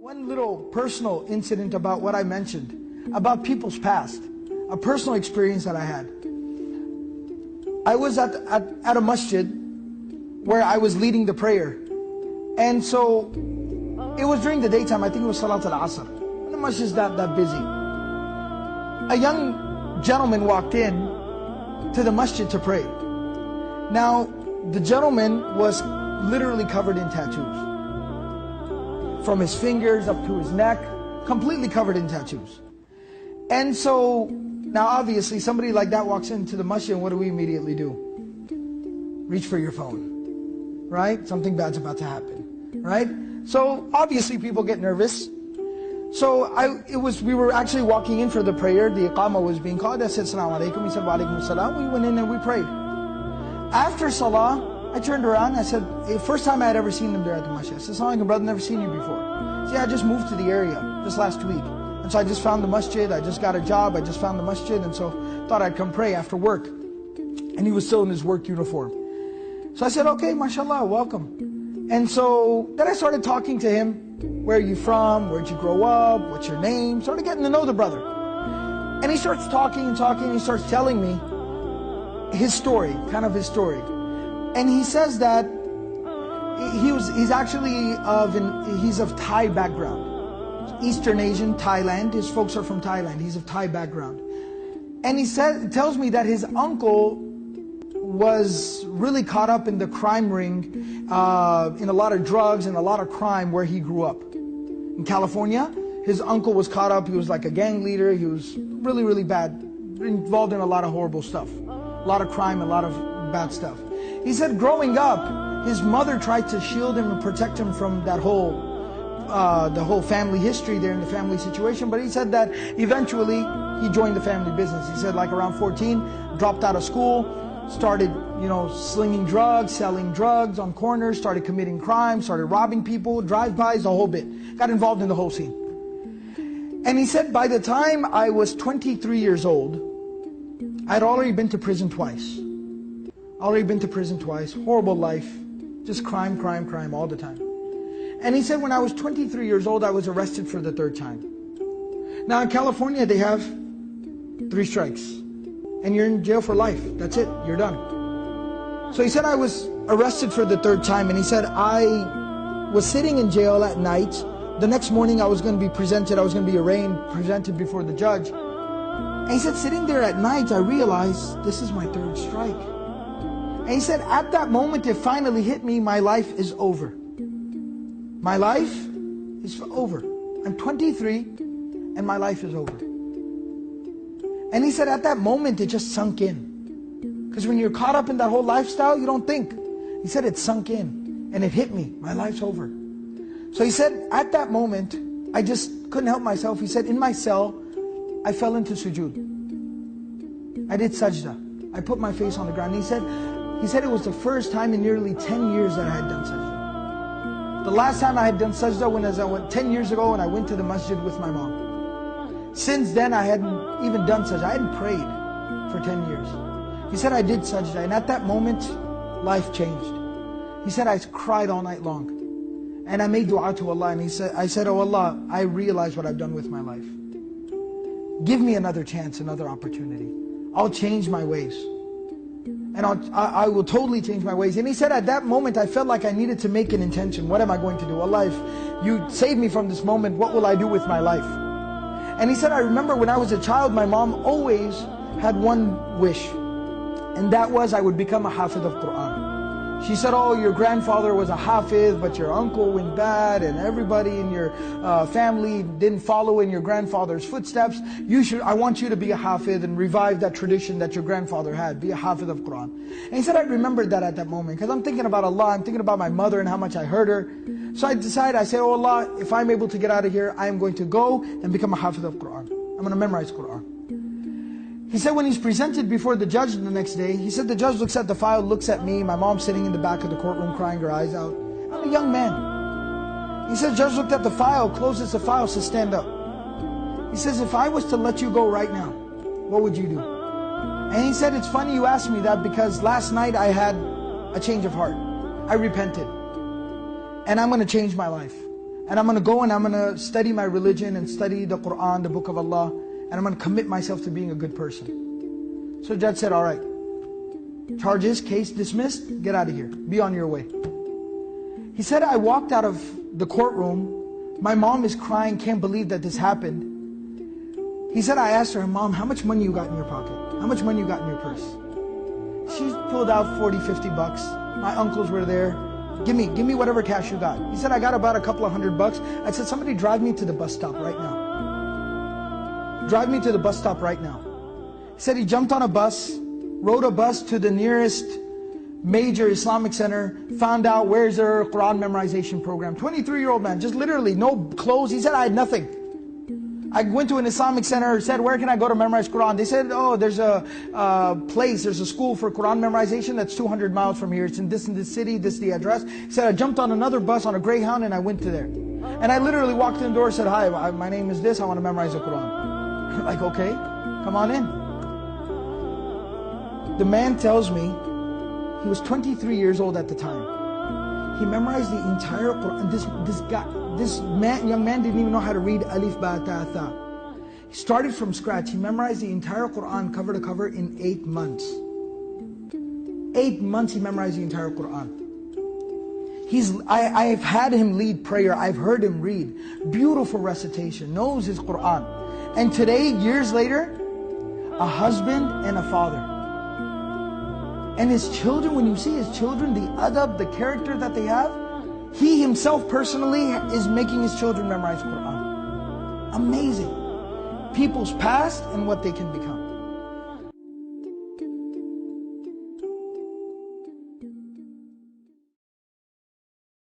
One little personal incident about what I mentioned, about people's past, a personal experience that I had. I was at a masjid where I was leading the prayer. And so, it was during the daytime, I think it was Salat al-Asr. The masjid is that busy. A young gentleman walked in to the masjid to pray. Now, the gentleman was literally covered in tattoos. From his fingers up to his neck, completely covered in tattoos. And so, now obviously somebody like that walks into the masjid and what do we immediately do? Reach for your phone, right? Something bad's about to happen, right? So obviously people get nervous. So we were actually walking in for the prayer, the iqamah was being called. I said, Assalamu alaikum, he said, Wa alaikum assalam. We went in and we prayed. After salah, I turned around, I said, first time I had ever seen him there at the masjid. I said, Assalamu alaikum, brother, never seen you before. He said, yeah, I just moved to the area just last week. And so I just found the masjid, I just got a job, I just found the masjid, and so thought I'd come pray after work. And he was still in his work uniform. So I said, okay, mashallah, welcome. And so then I started talking to him. Where are you from? Where'd you grow up? What's your name? Started getting to know the brother. And he starts talking and talking, and he starts telling me his story, kind of his story. And he says that he's actually of Thai background. Eastern Asian, Thailand. His folks are from Thailand. He's of Thai background. And he tells me that his uncle was really caught up in the crime ring, in a lot of drugs and a lot of crime where he grew up. In California, his uncle was caught up, he was like a gang leader, he was really, really bad, involved in a lot of horrible stuff. A lot of crime, a lot of bad stuff. He said growing up, his mother tried to shield him and protect him from that the whole family history there and the family situation, but he said that eventually he joined the family business. He said like around 14, dropped out of school, started, slinging drugs, selling drugs on corners, started committing crime, started robbing people, drive-bys, the whole bit. Got involved in the whole scene. And he said, by the time I was 23 years old, I'd already been to prison twice. Horrible life, just crime all the time. And he said, when I was 23 years old, I was arrested for the third time. Now in California, they have 3 strikes. And you're in jail for life. That's it. You're done. So he said I was arrested for the third time, and he said I was sitting in jail at night. The next morning I was going to be presented, I was going to be arraigned, presented before the judge. And he said sitting there at night, I realized this is my 3rd strike. And he said at that moment it finally hit me, my life is over. My life is over. I'm 23 and my life is over. And he said at that moment it just sunk in. Because when you're caught up in that whole lifestyle, you don't think. He said it sunk in and it hit me. My life's over. So he said at that moment, I just couldn't help myself. He said in my cell, I fell into sujood. I did sajda. I put my face on the ground. He said it was the first time in nearly 10 years that I had done sajda. The last time I had done sajda was 10 years ago when I went to the masjid with my mom. Since then, I hadn't even done sajda. I hadn't prayed for 10 years. He said I did sajda, and at that moment, life changed. He said I cried all night long. And I made dua to Allah, and I said, oh Allah, I realize what I've done with my life. Give me another chance, another opportunity. I'll change my ways. And I will totally change my ways. And he said at that moment, I felt like I needed to make an intention. What am I going to do? Allah, if you save me from this moment, what will I do with my life? And he said, I remember when I was a child, my mom always had one wish. And that was I would become a hafiz of Quran. She said, oh, your grandfather was a hafiz, but your uncle went bad, and everybody in your family didn't follow in your grandfather's footsteps. I want you to be a hafiz and revive that tradition that your grandfather had. Be a hafiz of Quran. And he said, I remembered that at that moment, because I'm thinking about Allah, I'm thinking about my mother and how much I hurt her. So I decided, I said, oh Allah, if I'm able to get out of here, I am going to go and become a hafiz of Quran. I'm going to memorize Quran. He said when he's presented before the judge the next day, he said the judge looks at the file, looks at me, my mom sitting in the back of the courtroom crying her eyes out. I'm a young man. He said the judge looked at the file, closes the file, says stand up. He says if I was to let you go right now, what would you do? And he said it's funny you asked me that because last night I had a change of heart. I repented. And I'm going to change my life. and I'm going to go and I'm going to study my religion and study the Quran, the Book of Allah, and I'm going to commit myself to being a good person. So the judge said, all right, charges, case dismissed, get out of here, be on your way. He said, I walked out of the courtroom, my mom is crying, can't believe that this happened. He said, I asked her, Mom, how much money you got in your pocket? How much money you got in your purse? She pulled out 40, 50 bucks. My uncles were there. Give me whatever cash you got. He said, I got about a couple of $100. I said, somebody drive me to the bus stop right now. Drive me to the bus stop right now. He said he jumped on a bus, rode a bus to the nearest major Islamic center, found out where's their Quran memorization program. 23-year-old man, just literally no clothes. He said, I had nothing. I went to an Islamic center, said, where can I go to memorize Quran? They said, oh, there's a place, there's a school for Quran memorization that's 200 miles from here. It's in this city, this is the address. He said, I jumped on another bus on a Greyhound and I went to there. And I literally walked in the door and said, hi, my name is this, I want to memorize the Quran. Like, okay, come on in. The man tells me, he was 23 years old at the time. He memorized the entire Quran. This young man didn't even know how to read Alif, Ba, Ta, Tha. He started from scratch. He memorized the entire Quran cover to cover in 8 months. 8 months he memorized the entire Quran. I've had him lead prayer. I've heard him read. Beautiful recitation. Knows his Quran. And today, years later, a husband and a father. And his children, when you see his children, the adab, the character that they have, he himself personally is making his children memorize Quran. Amazing. People's past and what they can become.